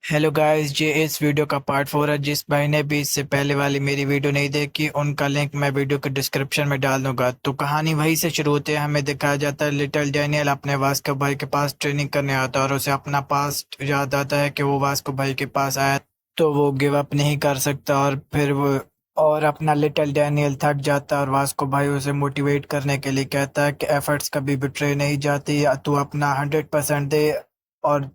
Hello guys, ये इस video का पार्ट 4 है। जिस भाई ने भी इससे पहले वाली मेरी वीडियो नहीं देखी, उनका लिंक मैं वीडियो के डिस्क्रिप्शन में डाल दूंगा। तो कहानी वहीं से शुरू होती है। हमें दिखाया जाता है लिटिल डैनियल अपने वास्को भाई के पास ट्रेनिंग करने आता है और उसे अपना पास्ट याद आता है कि वो वास्को भाई के पास आया तो वो गिव अप नहीं कर सकता। और फिर वो और अपना लिटिल डैनियल थक जाता है और वास्को भाई उसे मोटिवेट करने के लिए कहता है कि एफर्ट्स कभी बिट्रे नहीं जाती, या तू अपना 100% दे और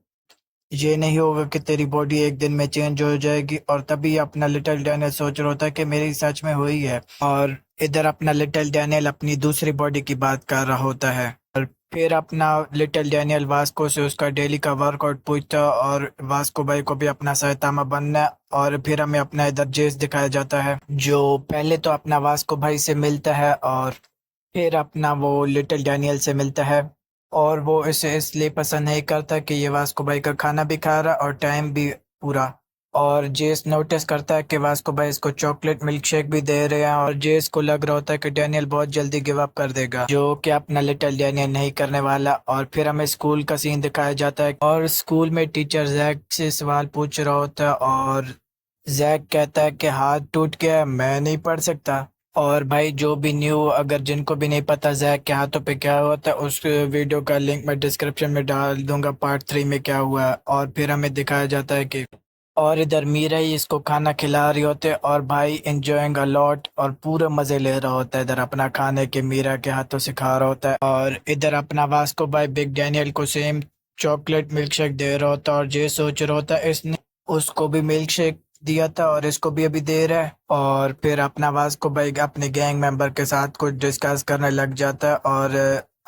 ये नहीं होगा कि तेरी बॉडी एक दिन में चेंज हो जाएगी। और तभी अपना लिटिल डैनियल सोच रहा होता है कि मेरी सच में हुई है। और इधर अपना लिटिल डैनियल अपनी दूसरी बॉडी की बात कर रहा होता है। और फिर अपना लिटिल डैनियल वास्को से उसका डेली का वर्कआउट पूछता है और वास्को भाई को भी अपना साइतामा बनना है। और फिर हमें अपना इधर जेस दिखाया जाता है जो पहले तो अपना वास्को भाई से मिलता है और फिर अपना वो लिटिल डैनियल से मिलता है। और वो इसे इसलिए पसंद नहीं करता कि ये वास्को भाई का खाना भी खा रहा और टाइम भी पूरा। और जेस नोटिस करता है कि वास्को भाई इसको चॉकलेट मिल्क शेक भी दे रहे हैं और जेस को लग रहा होता है कि डैनियल बहुत जल्दी गिव अप कर देगा, जो कि अपना लिटिल डैनियल नहीं करने वाला। और फिर हमें स्कूल का सीन दिखाया जाता है और स्कूल में टीचर जैक से सवाल पूछ रहा होता है और जैक कहता है कि हाथ टूट गया है, मैं नहीं पढ़ सकता। और भाई जो भी न्यू अगर जिनको भी नहीं पता जैक के हाथों पे क्या होता है, उस वीडियो का लिंक मैं डिस्क्रिप्शन में डाल दूंगा पार्ट 3 में क्या हुआ है। और फिर हमें दिखाया जाता है कि और इधर मीरा ही इसको खाना खिला रही होते है और भाई एंजॉयिंग अ लॉट और पूरे मजे ले रहा होता है। इधर अपना खाने के मीरा के हाथों से खा रहा होता है और इधर अपना वास्को भाई बिग डैनियल को सेम चॉकलेट मिल्क शेक दे रहा होता है। और ये सोच रहा होता है इसने उसको भी मिल्क शेक दिया था और इसको भी अभी दे रहा है। और फिर अपना वास्को भाई अपने गैंग मेंबर के साथ कुछ डिस्कस करने लग जाता है। और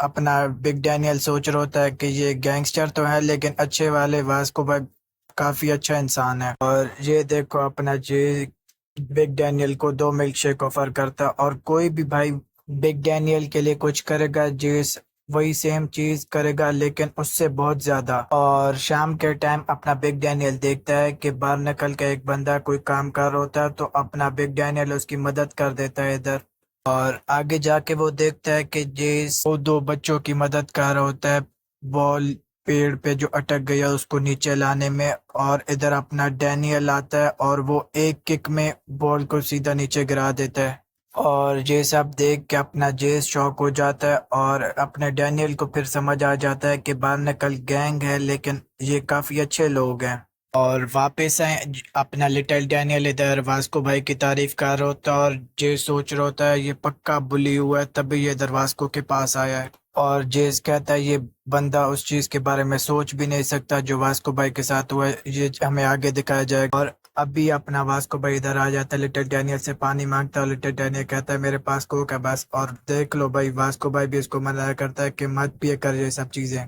अपना बिग डैनियल सोच रहा होता है कि ये गैंगस्टर तो है लेकिन अच्छे वाले वास्को भाई काफी अच्छा इंसान है। और ये देखो अपना ये बिग डैनियल को 2 मिल्क शेक ऑफर करता है और कोई भी भाई बिग डैनियल के लिए कुछ करेगा जेस वही सेम चीज करेगा लेकिन उससे बहुत ज्यादा। और शाम के टाइम अपना बिग डैनियल देखता है कि बाहर निकल के एक बंदा कोई काम कर रहा होता है तो अपना बिग डैनियल उसकी मदद कर देता है इधर। और आगे जाके वो देखता है कि जेस वो 2 बच्चों की मदद कर रहा होता है बॉल पेड़ पे जो अटक गया उसको नीचे लाने में। और इधर अपना डैनियल आता है और वो एक किक में बॉल को सीधा नीचे गिरा देता है। और ये सब देख के अपना जेस शॉक हो जाता है और अपने डैनियल को फिर समझ आ जाता है कि बाहर नकल गैंग है लेकिन ये काफी अच्छे लोग हैं। और वापस आए अपना लिटिल डैनियल इधर वास्को भाई की तारीफ कर रहा होता है और जेस सोच रहा होता है ये पक्का बुली हुआ है तभी ये इधर वास्को के पास आया है। और जेस कहता है ये बंदा उस चीज के बारे में सोच भी नहीं सकता जो वास्को भाई के साथ हुआ है, ये हमें आगे दिखाया जाएगा। और अभी अपना वास्को भाई इधर आ जाता है, लिटिल डैनियल से पानी मांगता है और लिटिल डैनियल कहता है मेरे पास कोक है बस। और देख लो भाई वास्को भाई भी इसको मना करता है कि मत पिए कर ये सब चीजें।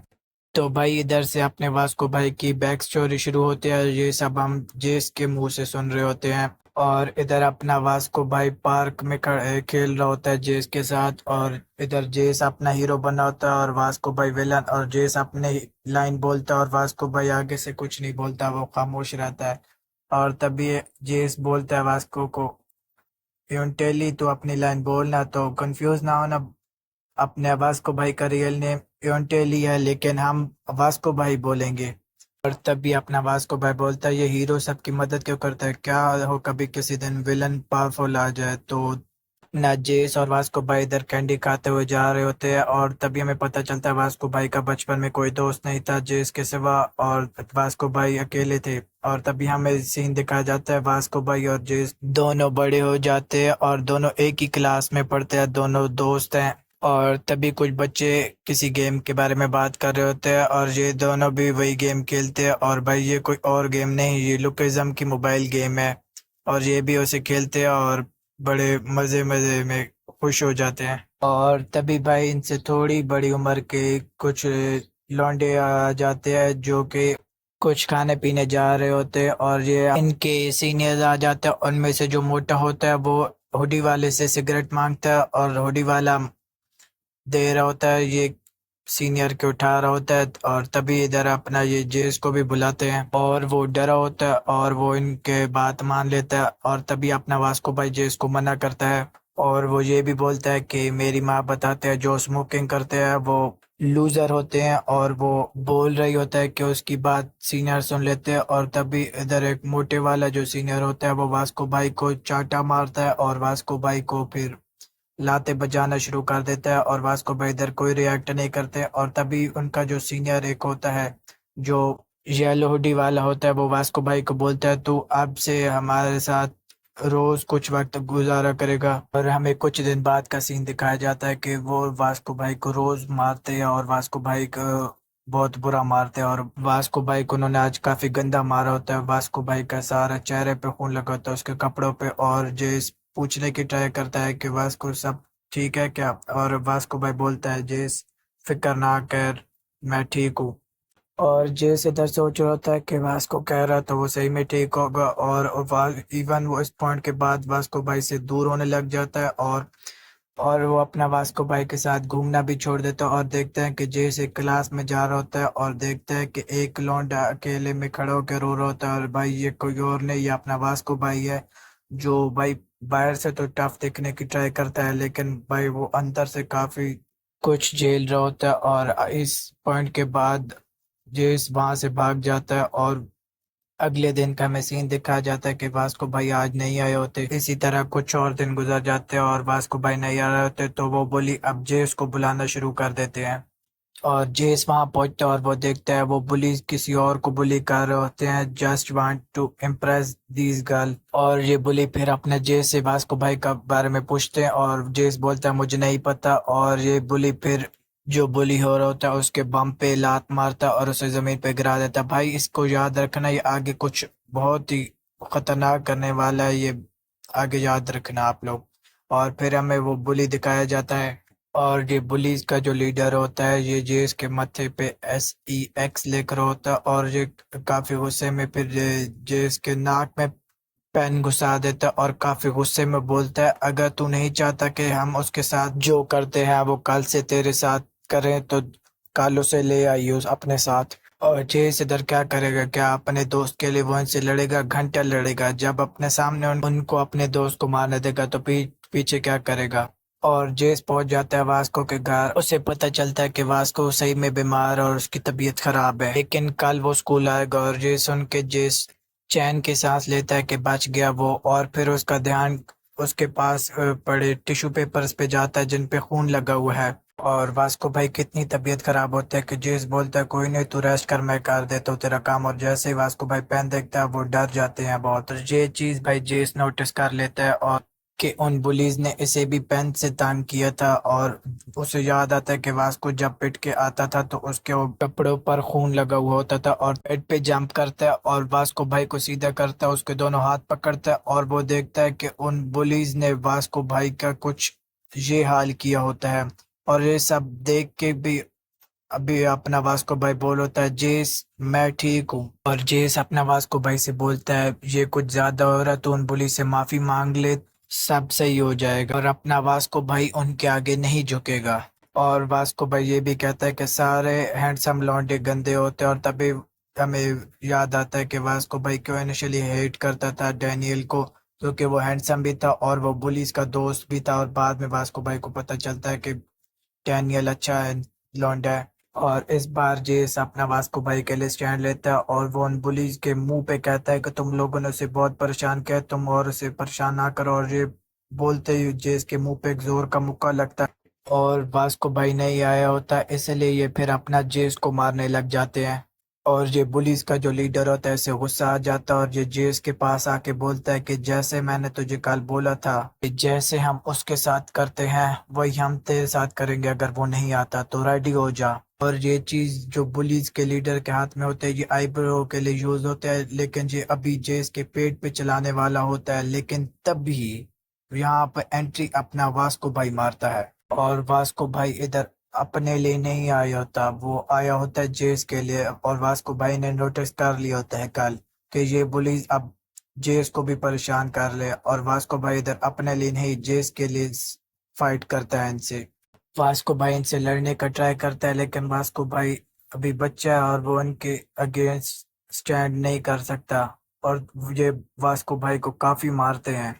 तो भाई इधर से अपने वास्को भाई की बैक स्टोरी शुरू होती है, ये सब हम जेस के मुंह से सुन रहे होते हैं। और इधर अपना वास्को भाई पार्क में खेल रहा होता है जेस के साथ। और इधर जेस अपना हीरो बना होता है और वास्को भाई विलन। और जेस अपने लाइन बोलता है और वास्को भाई आगे से कुछ नहीं बोलता, वो खामोश रहता है। और तभी जेस बोलता है वास्को को यूनटेली तो अपनी लाइन बोलना, तो कंफ्यूज ना होना, अपने वास्को भाई का रियल नेम यूनटेली है लेकिन हम वास्को भाई बोलेंगे। और तभी अपना वास्को भाई बोलता है ये हीरो सबकी मदद क्यों करता है, क्या हो कभी किसी दिन विलन पावरफुल आ जाए। तो ना जेस और वास्को भाई इधर कैंडी खाते हुए जा रहे होते हैं और तभी हमें पता चलता है वास्को भाई का बचपन में कोई दोस्त नहीं था जेस के सिवा और वास्को भाई अकेले थे। और तभी हमें सीन दिखाया जाता है वास्को भाई और जेस दोनों बड़े हो जाते हैं और दोनों एक ही क्लास में पढ़ते हैं, दोनों दोस्त हैं। और तभी कुछ बच्चे किसी गेम के बारे में बात कर रहे होते हैं और ये दोनों भी वही गेम खेलते हैं। और भाई ये कोई और गेम नहीं, ये लुकिज्म की मोबाइल गेम है। और ये भी उसे खेलते हैं और बड़े मजे मजे में खुश हो जाते हैं। और तभी भाई इनसे थोड़ी बड़ी उम्र के कुछ लौंडे आ जाते हैं जो कि कुछ खाने पीने जा रहे होते हैं। और ये इनके सीनियर्स आ जाते हैं, उनमें से जो मोटा होता है वो हुडी वाले से सिगरेट मांगता है और हुडी वाला दे रहा होता है, ये सीनियर के उठा रहा होता है। और तभी इधर अपना ये जेस को भी बुलाते हैं और वो डरा होता है और वो इनके बात मान लेता है। और तभी अपना वास्को भाई जेस को मना करता है और वो ये भी बोलता है कि मेरी माँ बताते हैं जो स्मोकिंग करते हैं वो लूजर होते हैं और वो बोल रही होता है कि उसकी बात सीनियर सुन लेते हैं, और तभी इधर एक मोटे वाला जो सीनियर होता है वो वास्को भाई को चाटा मारता है और वास्को भाई को फिर लाते बजाना शुरू कर देता है, और वास्को भाई इधर कोई रिएक्ट नहीं करते। और तभी उनका जो सीनियर एक होता है जो येलो हुडी वाला होता है वो वास्को भाई को बोलता है तू अब से हमारे साथ रोज कुछ वक्त गुजारा करेगा। और हमें कुछ दिन बाद का सीन दिखाया जाता है कि वो वास्को भाई को रोज मारते हैं और वास्को भाई को बहुत बुरा मारते हैं, और वास्को भाई को उन्होंने आज काफी गंदा मारा होता है। वास्को भाई का सारा चेहरे पे खून लगा होता है, उसके कपड़ों पे। और जेस पूछने की ट्राई करता है कि वास्को सब ठीक है क्या, और वास्को भाई बोलता है जेस फिक्र ना कर, मैं ठीक हूँ। और जेस इधर सोच रहा होता है कि वास्को कह रहा तो वो सही में ठीक होगा, और इवन वो इस पॉइंट के बाद वास्को भाई से दूर होने लग जाता है, और वो अपना वास्को भाई के साथ घूमना भी छोड़ देता है। और देखते हैं कि जेस एक क्लास में जा रहा होता है और देखते हैं कि एक लौंडा अकेले में खड़ा होकर रो रहा होता है, और भाई ये कोई और नहीं, ये अपना वास्को भाई है जो भाई बाहर से तो टफ दिखने की ट्राई करता है लेकिन भाई वो अंदर से काफी कुछ झेल रहा होता है। और इस पॉइंट के बाद जेस वहां से भाग जाता है, और अगले दिन का हमें सीन दिखाया जाता है कि वास्को भाई आज नहीं आए होते। इसी तरह कुछ और दिन गुजर जाते हैं और वास्को भाई नहीं आ रहे होते, तो वो बुली अब जेस को बुलाना शुरू कर देते हैं। और जेस वहां पहुंचता है और वो देखता है वो बुली किसी और को बुली कर रहे होते हैं, just want to impress these girl. और ये बुली फिर अपने जेस से वास्को भाई का बारे में पूछते हैं, और जेस बोलता है मुझे नहीं पता। और ये बुली फिर जो बुली हो रहा होता है उसके बम पे लात मारता है और उसे जमीन पे गिरा देता है। भाई इसको याद रखना, ये आगे कुछ बहुत ही खतरनाक करने वाला है, ये आगे याद रखना आप लोग। और फिर हमें वो बुली दिखाया जाता है, और ये बुलीज का जो लीडर होता है ये जेस के माथे पे SEX लेकर होता है, और ये काफी गुस्से में फिर जेस के नाक में पेन घुसा देता है और काफी गुस्से में बोलता है अगर तू नहीं चाहता कि हम उसके साथ जो करते हैं वो कल से तेरे साथ करें तो कल उसे ले आई उस अपने साथ। और जेस इधर क्या करेगा, क्या अपने दोस्त के लिए वो इनसे लड़ेगा, घंटा लड़ेगा। जब अपने सामने उनको अपने दोस्त को मारने देगा तो पीछे क्या करेगा। और जेस पहुंच जाता है वास्को के घर, उसे पता चलता है कि वास्को सही में बीमार है और उसकी तबीयत खराब है, लेकिन कल वो स्कूल आएगा। और जेस सुन के जेस चैन की सांस लेता है कि बच गया वो, और फिर उसका ध्यान उसके पास पड़े टिश्यू पेपर्स पे जाता है जिन पे खून लगा हुआ है। और वास्को भाई कितनी तबीयत खराब होता है कि जेस बोलता है कोई नहीं तू रेस्ट कर, मैं कर देता हूँ तेरा काम। और जैसे ही वास्को भाई पेन देखता है वो डर जाते हैं बहुत। और ये चीज भाई जेस नोटिस कर लेता है और कि उन बुलीज ने इसे भी पेन से तंग किया था, और उसे याद आता है कि वास्को जब पिट के आता था तो उसके वो कपड़ों पर खून लगा हुआ होता था, और पेट पे जंप करता है और वास्को भाई को सीधा करता है, उसके दोनों हाथ पकड़ता है और वो देखता है कि उन बुलीज ने वास्को भाई का कुछ ये हाल किया होता है। और ये सब देख के भी अभी अपना वास्को भाई बोल होता है जेस मैं ठीक हूँ। और जेस अपना वास्को भाई से बोलता है ये कुछ ज्यादा हो रहा तो उन बुली से माफी मांग ले, सब सही हो जाएगा। और अपना वास्को भाई उनके आगे नहीं झुकेगा। और वास्को भाई ये भी कहता है कि सारे हैंडसम लौंडे गंदे होते हैं। और तभी हमें याद आता है कि वास्को भाई क्यों इनिशियली हेट करता था डैनियल को, क्योंकि वो हैंडसम भी था और वो बुलीज का दोस्त भी था। और बाद में वास्को भाई को पता चलता है कि डैनियल अच्छा है, लौंडा है। और इस बार जेस अपना वास्को भाई के लिए स्टैंड लेता है और वो उन बुलीज के मुंह पे कहता है कि तुम लोगों ने उसे बहुत परेशान किया, तुम और उसे परेशान ना करो। और ये बोलते ही जेस के मुंह पे एक जोर का मुक्का लगता है, और वास्को भाई नहीं आया होता इसलिए ये फिर अपना जेस को मारने लग जाते हैं। और ये पुलिस का जो लीडर होता है इसे गुस्सा आ जाता है और ये जेस के पास आके बोलता है कि जैसे मैंने तुझे कल बोला था कि जैसे हम उसके साथ करते हैं वही हम तेरे साथ करेंगे, अगर वो नहीं आता तो रेडी हो जा। और ये चीज जो पुलिस के लीडर के हाथ में होता है ये आईब्रो के लिए यूज होता है, लेकिन ये अभी जेस के पेट पे चलाने वाला होता है। लेकिन तभी यहाँ पर एंट्री अपना वास्को भाई मारता है, और वास्को भाई इधर अपने लिए नहीं आया होता, वो आया होता है जेस के लिए। और वास्को भाई ने नोटिस कर लिया होता है कल कि ये पुलिस अब जेस को भी परेशान कर ले, और वास्को भाई इधर अपने लिए नहीं जेस के लिए फाइट करता है इनसे। वास्को भाई इनसे लड़ने का ट्राई करता है लेकिन वास्को भाई अभी बच्चा है और वो उनके अगेंस्ट स्टैंड नहीं कर सकता, और ये वास्को भाई को काफी मारते हैं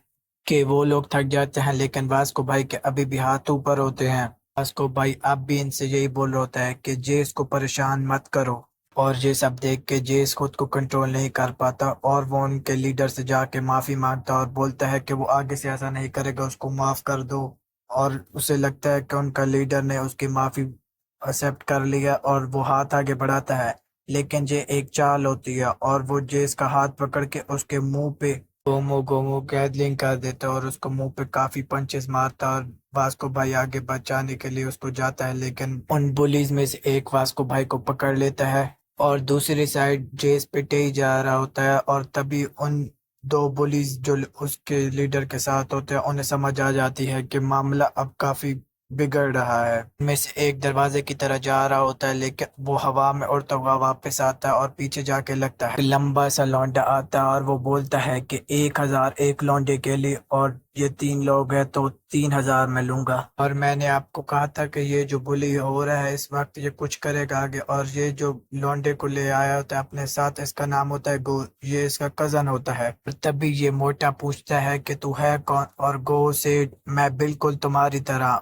कि वो लोग थक जाते हैं, लेकिन वास्को भाई के अभी भी हाथ ऊपर होते हैं। वास्को भाई अब भी इनसे यही बोल रहा होता है कि जेस को परेशान मत करो। और ये सब देख के जेस खुद को कंट्रोल नहीं कर पाता और वो उनके लीडर से जाके माफी मांगता और बोलता है कि वो आगे से ऐसा नहीं करेगा, उसको माफ कर दो। और उसे लगता है कि उनका लीडर ने उसकी माफी एक्सेप्ट कर लिया और वो हाथ आगे बढ़ाता है। लेकिन ये एक चाल होती है और वो जेस का हाथ पकड़ के उसके मुंह पे गोमो गोमो गैदलिंग कर देता है और उसको मुंह पे काफी पंचेस मारता है। और वास्को भाई आगे बचाने के लिए उसको जाता है, लेकिन उन बुलीज में से एक वास्को भाई को पकड़ लेता है और दूसरी साइड जेस पिटे ही जा रहा होता है। और तभी उन दो बुलीज जो उसके लीडर के साथ होते हैं उन्हें समझ आ जाती है कि मामला अब काफी बिगड़ रहा है। में से एक दरवाजे की तरह जा रहा होता है, लेकिन वो हवा में उड़ता हुआ वापस आता है और पीछे जाके लगता है लंबा सा लौंडा आता है और वो बोलता है कि 1,000 एक लौंडे के लिए, और ये 3 लोग हैं तो 3,000 मैं लूंगा। और मैंने आपको कहा था कि ये जो बुली हो रहा है इस वक्त ये कुछ करेगा आगे। और ये जो लौंडे को ले आया होता है अपने साथ, इसका नाम होता है गो, ये इसका कजन होता है। और तभी ये मोटा पूछता है कि तू है कौन, और गो से मैं बिल्कुल तुम्हारी तरह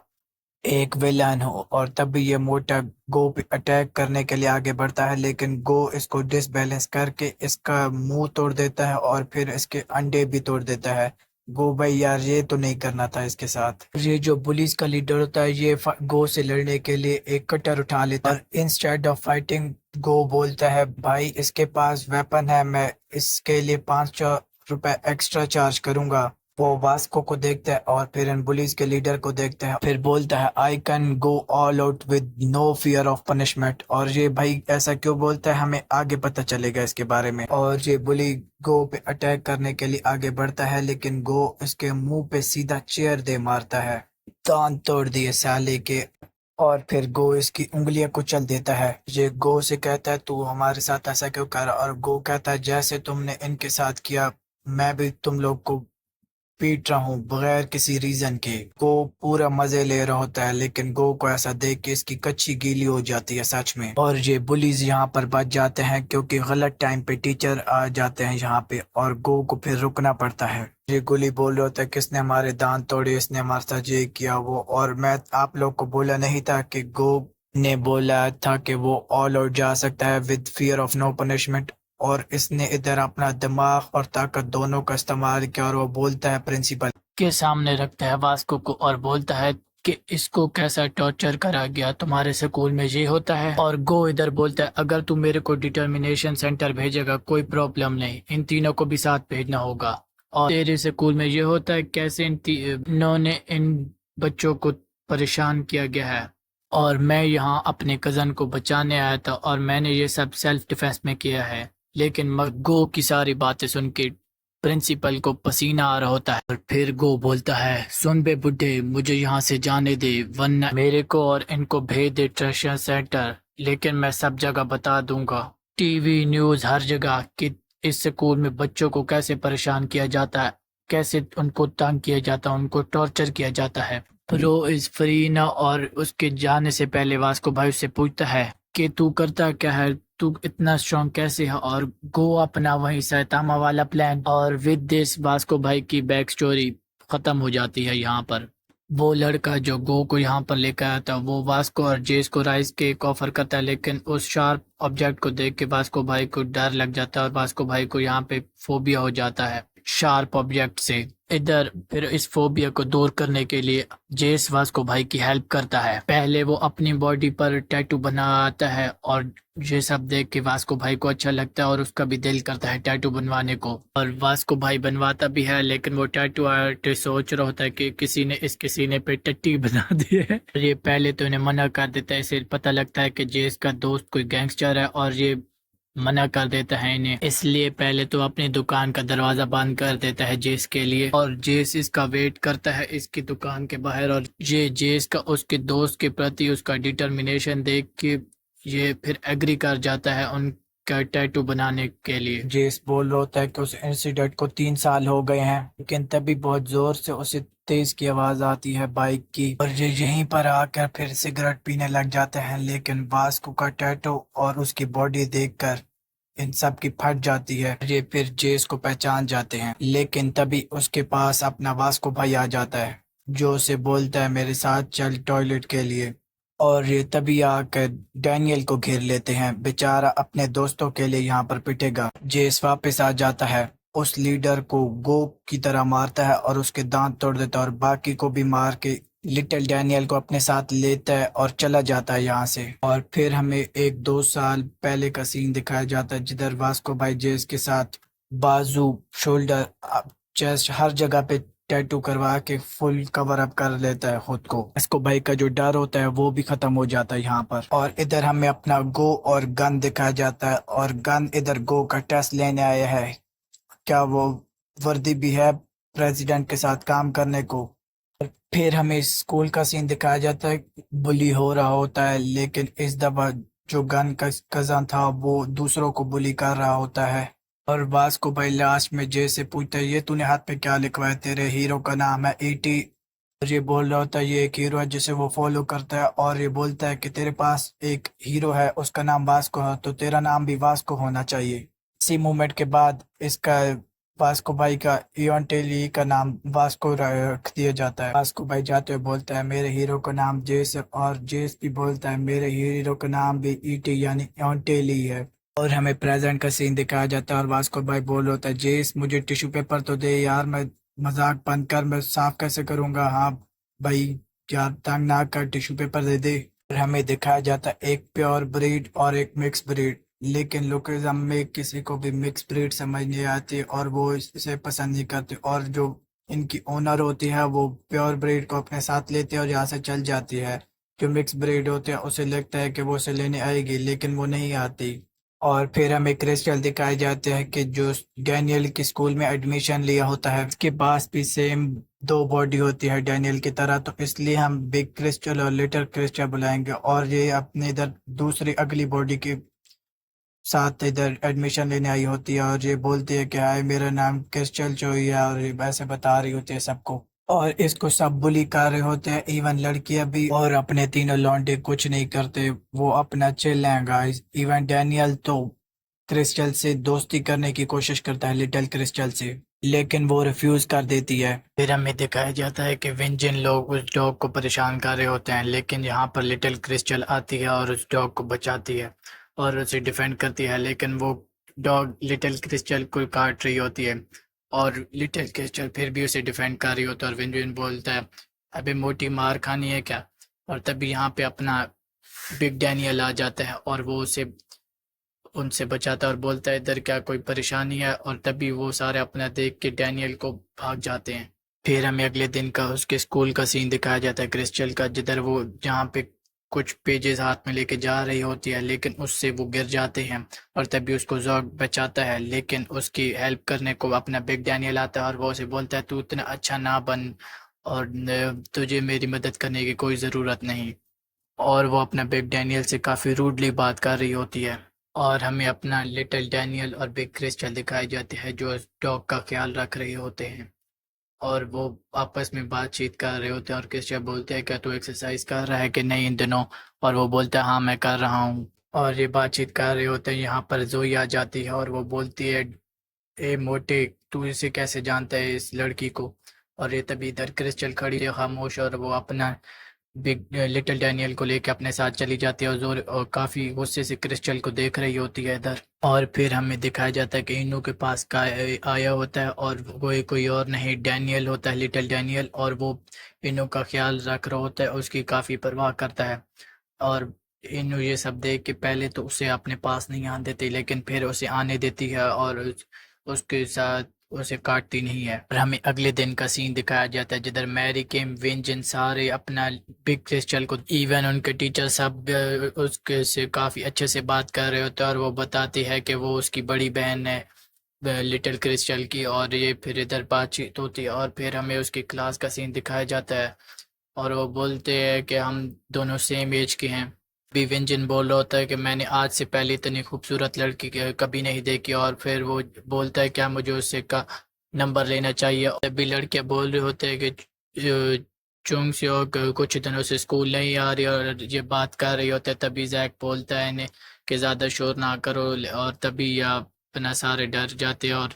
एक विलन हो। और तभी ये मोटा गो पे अटैक करने के लिए आगे बढ़ता है, लेकिन गो इसको डिसबैलेंस करके इसका मुंह तोड़ देता है और फिर इसके अंडे भी तोड़ देता है। गो भाई यार ये तो नहीं करना था इसके साथ। ये जो पुलिस का लीडर होता है ये गो से लड़ने के लिए एक कटर उठा लेता है और इंस्टेड ऑफ फाइटिंग गो बोलता है भाई इसके पास वेपन है, मैं इसके लिए 500 रुपए एक्स्ट्रा चार्ज करूंगा। वो वास्को को देखता है और फिर इन पुलिस के लीडर को देखता है, फिर बोलता है I can go all out with no fear of punishment. और ये भाई ऐसा क्यों बोलता है हमें आगे पता चलेगा इसके बारे में। और ये बुली गो पे अटैक करने के लिए आगे बढ़ता है, लेकिन गो इसके मुंह पे सीधा चेयर दे मारता है, दांत तोड़ दिए साले के। और फिर गो इसकी उंगलियां कुचल देता है। ये गो से कहता है तू हमारे साथ ऐसा क्यों कर रहा, और गो कहता है जैसे तुमने इनके साथ किया मैं भी तुम लोग को पीट रहा हूँ बगैर किसी रीजन के। गो पूरा मजे ले रहा होता है, लेकिन गो को ऐसा देख के इसकी कच्ची गीली हो जाती है सच में। और ये बुलीज यहाँ पर बच जाते हैं क्योंकि गलत टाइम पे टीचर आ जाते हैं यहाँ पे, और गो को फिर रुकना पड़ता है। ये गुली बोल रहा होता है किसने हमारे दांत तोड़े, इसने हमारे साथ ये किया वो। और मैं आप लोग को बोला नहीं था कि गो ने बोला था कि वो ऑल आउट जा सकता है with fear of no punishment. और इसने इधर अपना दिमाग और ताकत दोनों का इस्तेमाल किया और वो बोलता है प्रिंसिपल के सामने रखता है वास्को को और बोलता है कि इसको कैसा टॉर्चर करा गया, तुम्हारे स्कूल में ये होता है। और गो इधर बोलता है अगर तू मेरे को डिटर्मिनेशन सेंटर भेजेगा कोई प्रॉब्लम नहीं, इन तीनों को भी साथ भेजना होगा। और तेरे स्कूल में ये होता है, कैसे इन्होंने इन बच्चों को परेशान किया गया है। और मैं यहाँ अपने कज़न को बचाने आया था और मैंने ये सब सेल्फ डिफेंस में किया है। लेकिन गो की सारी बातें सुन के प्रिंसिपल को पसीना आ रहा होता है। और फिर गो बोलता है सुन बे बुड्ढे, मुझे यहाँ से जाने दे वरना मेरे को और इनको भेज दे ट्रेजर सेंटर, लेकिन मैं सब जगह बता दूंगा, टीवी न्यूज़ हर जगह, कि इस स्कूल में बच्चों को कैसे परेशान किया जाता है, कैसे उनको तंग किया जाता है, उनको टॉर्चर किया जाता है। प्रो इज फ्री ना। और उसके जाने से पहले वास्को भाई उससे पूछता है कि तू करता क्या है, तू इतना स्ट्रांग कैसे है। और गो अपना वही सैतामा वाला प्लान, और विद दिस वास्को भाई की बैक स्टोरी खत्म हो जाती है यहाँ पर। वो लड़का जो गो को यहाँ पर लेकर आया था वो वास्को और जेस को राइस केक ऑफर करता है, लेकिन उस शार्प ऑब्जेक्ट को देख के वास्को भाई को डर लग जाता है और वास्को भाई को यहाँ पे फोबिया हो जाता है शार्प ऑब्जेक्ट से। इधर फिर इस फोबिया को दूर करने के लिए जेस वास्को भाई की हेल्प करता है। पहले वो अपनी बॉडी पर टैटू बनाता है और ये सब देख के वास्को भाई को अच्छा लगता है और उसका भी दिल करता है टैटू बनवाने को। और वास्को भाई बनवाता भी है, लेकिन वो टैटू आर्टिस्ट सोच रहा होता है कि किसी ने इसके सीने पे टट्टी बना दी है। ये पहले तो इन्हें मना कर देता है, इसे पता लगता है कि जेस का दोस्त कोई गैंगस्टर है और ये मना कर देता है इन्हें, इसलिए पहले तो अपनी दुकान का दरवाजा बंद कर देता है जेस के लिए। और जेस इसका वेट करता है इसकी दुकान के बाहर, और ये जेस का उसके दोस्त के प्रति उसका डिटर्मिनेशन देख के ये फिर एग्री कर जाता है उनका टैटू बनाने के लिए। जेस बोल रहा होता है कि उस इंसिडेंट को 3 साल हो गए हैं, लेकिन तभी बहुत जोर से उसे तेज की आवाज आती है बाइक की, और ये यहीं पर आकर फिर सिगरेट पीने लग जाते हैं। लेकिन वास्को का टैटू और उसकी बॉडी देखकर इन सब की फट जाती है। ये फिर जेस को पहचान जाते हैं, लेकिन तभी उसके पास अपना वास्को भाई आ जाता है। जो उसे बोलता है मेरे साथ चल टॉयलेट के लिए। और ये तभी आकर डैनियल को घेर लेते हैं। बेचारा अपने दोस्तों के लिए यहाँ पर पिटेगा। जेस वापस आ जाता है, उस लीडर को गो की तरह मारता है और उसके दांत तोड़ देता है और बाकी को भी मार के लिटिल डैनियल को अपने साथ लेता है और चला जाता है यहाँ से। और फिर हमें एक 2 साल पहले का सीन दिखाया जाता है जिधर वास्को भाई जेस के साथ बाजू, शोल्डर, चेस्ट, हर जगह पे टैटू करवा के फुल कवर अप कर लेता है खुद को। इसको भाई का जो डर होता है वो भी खत्म हो जाता है यहाँ पर। और इधर हमें अपना गो और गन दिखाया जाता है और गन इधर गो का टेस्ट लेने आया है। क्या वो वर्दी भी है प्रेसिडेंट के साथ काम करने को। फिर हमें स्कूल का सीन दिखाया जाता है, बुली हो रहा होता है लेकिन इस दफा जो गन का कजन था वो दूसरों को बुली कर रहा होता है। और बास को भाई लास्ट में जैसे पूछता है ये तूने हाथ पे क्या लिखवाया, तेरे हीरो का नाम है ईटी। और ये बोल रहा होता है ये एक हीरो है जिसे वो फॉलो करता है और ये बोलता है कि तेरे पास एक हीरो है उसका नाम वास्को है तो तेरा नाम भी वास्को होना चाहिए। इसी मूवमेंट के बाद इसका वास्को भाई का इयोन का नाम वास्को रख दिया जाता है। वास्को भाई जाते हुए बोलता है मेरे हीरो का नाम जेस है और जेस भी बोलता है मेरे हीरो का नाम भी ईटी यानी इयोन है। और हमें प्रेजेंट का सीन दिखाया जाता है और वास्को भाई बोल रहा होता है जेस मुझे टिश्यू पेपर तो दे यार, मैं मजाक बंद कर, मैं साफ कैसे करूंगा। हाँ भाई यार तंग ना कर, टिश्यू पेपर दे दे। और हमें दिखाया जाता है एक प्योर ब्रीड और एक मिक्स ब्रीड, लेकिन लोकलिज्म में किसी को भी मिक्स ब्रीड समझ नहीं आती और वो इसे पसंद नहीं करते। और जो इनकी ओनर होती है वो प्योर ब्रीड को अपने साथ लेती है और यहाँ से चल जाती है। जो मिक्स ब्रीड होते हैं उसे लगता है कि वो उसे लेने आएगी लेकिन वो नहीं आती। और फिर हमें क्रिस्टल दिखाए जाते हैं कि जो डैनियल के स्कूल में एडमिशन लिया होता है उसके पास भी सेम 2 बॉडी होती है डैनियल की तरह, तो इसलिए हम बिग क्रिस्टल और लिटिल क्रिस्टल बुलाएंगे। और ये अपने इधर दूसरी अगली बॉडी के साथ इधर एडमिशन लेने आई होती है और ये बोलती है कि हाय मेरा नाम क्रिस्टल चोई है और ये वैसे बता रही होती है सबको। और इसको सब बुली कर रहे होते हैं, इवन लड़कियां भी। और अपने तीनों लौंडे कुछ नहीं करते, वो अपना चिल हैं गाइस। इवन डैनियल तो क्रिस्टल से दोस्ती करने की कोशिश करता है, लिटिल क्रिस्टल से, लेकिन वो रिफ्यूज कर देती है। फिर हमें दिखाया जाता है कि विंजिन लोग उस डॉग को परेशान कर रहे होते हैं लेकिन यहाँ पर लिटिल क्रिस्टल आती है और उस डॉग को बचाती है और उसे डिफेंड करती है। लेकिन वो डॉग लिटिल क्रिस्टल को काट रही होती है और लिटिल क्रिस्टल फिर भी उसे डिफेंड कर रही होती है और विंजिन बोलता है अबे मोटी मार खानी है क्या। और तभी यहाँ पे अपना बिग डैनियल आ जाता है और वो उसे उनसे बचाता है और बोलता है इधर क्या कोई परेशानी है। और तभी वो सारे अपना देख के डैनियल को भाग जाते हैं। फिर हमें अगले दिन का उसके स्कूल का सीन दिखाया जाता है क्रिस्टल का, जिधर वो जहाँ पे कुछ पेजेस हाथ में लेके जा रही होती है लेकिन उससे वो गिर जाते हैं और तभी उसको जॉर्ग बचाता है। लेकिन उसकी हेल्प करने को अपना बिग डैनियल आता है और वो उसे बोलता है तू इतना अच्छा ना बन और तुझे मेरी मदद करने की कोई ज़रूरत नहीं। और वो अपना बिग डैनियल से काफ़ी रूडली बात कर रही होती है। और हमें अपना लिटिल डैनियल और बिग क्रिस्टल दिखाए जाते हैं जो डॉग का ख्याल रख रहे होते हैं और वो आपस में बातचीत कर रहे होते हैं। और क्रिस्टल बोलते हैं क्या तू एक्सरसाइज कर रहा है कि नहीं इन दिनों। और वो बोलता है हाँ मैं कर रहा हूँ। और ये बातचीत कर रहे होते हैं, यहाँ पर जोई आ जाती है और वो बोलती है ए मोटे तू इसे कैसे जानता है इस लड़की को। और ये तभी इधर क्रिस्टल खड़ी है खामोश और वो अपना बिग लिटिल डैनियल को लेके अपने साथ चली जाती है और जोर और काफी गुस्से से क्रिस्टल को देख रही होती है इधर। और फिर हमें दिखाया जाता है कि इनू के पास का आया होता है और वो कोई और नहीं डैनियल होता है, लिटिल डैनियल। और वो इनू का ख्याल रख रहा होता है, उसकी काफी परवाह करता है। और इनू ये सब देख के पहले तो उसे अपने पास नहीं आने देती लेकिन फिर उसे आने देती है और उसके साथ उसे काटती नहीं है। और हमें अगले दिन का सीन दिखाया जाता है जिधर मैरी केम विंजन सारे अपना बिग क्रिस्टल को, इवन उनके टीचर सब उसके से काफ़ी अच्छे से बात कर रहे होते हैं और वो बताती है कि वो उसकी बड़ी बहन है लिटिल क्रिस्टल की। और ये फिर इधर बातचीत होती है और फिर हमें उसकी क्लास का सीन दिखाया जाता है और वो बोलते हैं कि हम दोनों सेम एज के हैं। भी व्यंजन बोल रहा होता है कि मैंने आज से पहले इतनी खूबसूरत लड़की कभी नहीं देखी। और फिर वो बोलता है क्या मुझे उससे का नंबर लेना चाहिए। और भी लड़कियां बोल रहे होते हैं कि चुंग सेओक कुछ दिनों से स्कूल नहीं आ रही और ये बात कर रही होते हैं। तभी जैक बोलता है इन्हें कि ज़्यादा शोर ना करो और तभी या अपना सारे डर जाते हैं और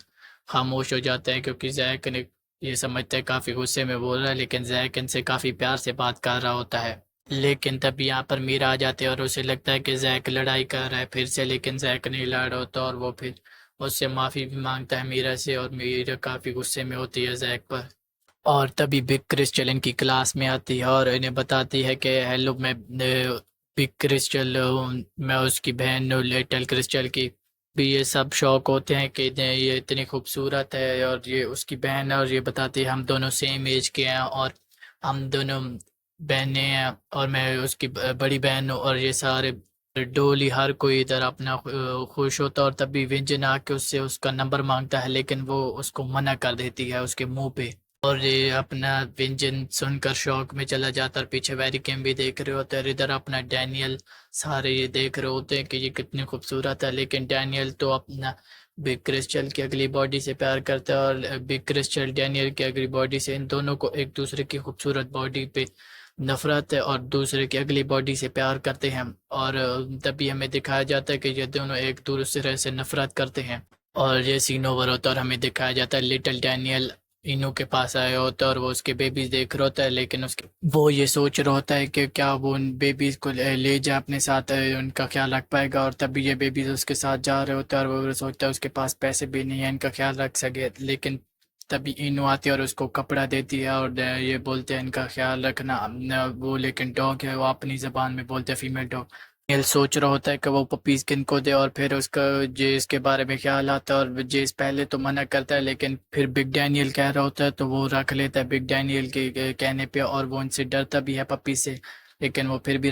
खामोश हो जाते हैं क्योंकि जैक ने ये समझते हैं काफी गुस्से में बोल रहा है, लेकिन जैक इनसे काफी प्यार से बात कर रहा होता है। लेकिन तब यहाँ पर मीरा आ जाती है और उसे लगता है कि जैक लड़ाई कर रहा है फिर से, लेकिन जैक नहीं लड़ रहा होता और वो फिर उससे माफी भी मांगता है मीरा से, और मीरा काफी गुस्से में होती है जैक पर। और तभी बिग क्रिस्टल इनकी क्लास में आती है और इन्हें बताती है कि हेलो, मैं बिग क्रिस्टल हूँ, मैं उसकी बहन हूँ लिटिल क्रिस्टल की। भी ये सब शौक होते हैं कि ये इतनी खूबसूरत है और ये उसकी बहन है, और ये बताती है हम दोनों सेम एज के हैं और हम दोनों बहनें हैं और मैं उसकी बड़ी बहन हूँ। और ये सारे डोली हर कोई इधर अपना खुश होता है, और तभी व्यंजन आके उससे उसका नंबर मांगता है, लेकिन वो उसको मना कर देती है उसके मुंह पे। और ये अपना व्यंजन सुनकर शौक में चला जाता है, और पीछे वैरिकेम भी देख रहे होते हैं, और इधर अपना डैनियल सारे ये देख रहे होते हैं कि ये कितनी खूबसूरत है। लेकिन डैनियल तो अपना बिग क्रिस्टल की अगली बॉडी से प्यार करता है, और बिग क्रिस्टल डैनियल की अगली बॉडी से। इन दोनों को एक दूसरे की खूबसूरत बॉडी पे नफरत है और दूसरे की अगली बॉडी से प्यार करते हैं। और तभी हमें दिखाया जाता है कि ये दोनों एक दूसरे से नफरत करते हैं। और ये सीन ओवर होता है और हमें दिखाया जाता है लिटिल डैनियल इनू के पास आया होता है और वो उसके बेबीज देख रहा होता है, लेकिन उसके वो ये सोच रहा होता है कि क्या वो उन बेबीज को ले जाए अपने साथ, उनका ख्याल रख पाएगा। और तभी ये बेबीज उसके साथ जा रहे होते हैं और वो सोचता है उसके पास पैसे भी नहीं है इनका ख्याल रख सके। लेकिन तभी इनू आती है और उसको कपड़ा देती है और ये बोलते हैं इनका ख्याल रखना। वो लेकिन डॉग है, वो अपनी जबान में बोलते हैं फीमेल डॉग। नेल सोच रहा होता है कि वो पपीज किनको दे, और फिर उसका जेस के बारे में ख्याल आता है, और जेस पहले तो मना करता है, लेकिन फिर बिग डैनियल कह रहा होता है तो वो रख लेता है बिग डैनियल के कहने पे, और वो उनसे डरता भी है पपी से, लेकिन वो फिर भी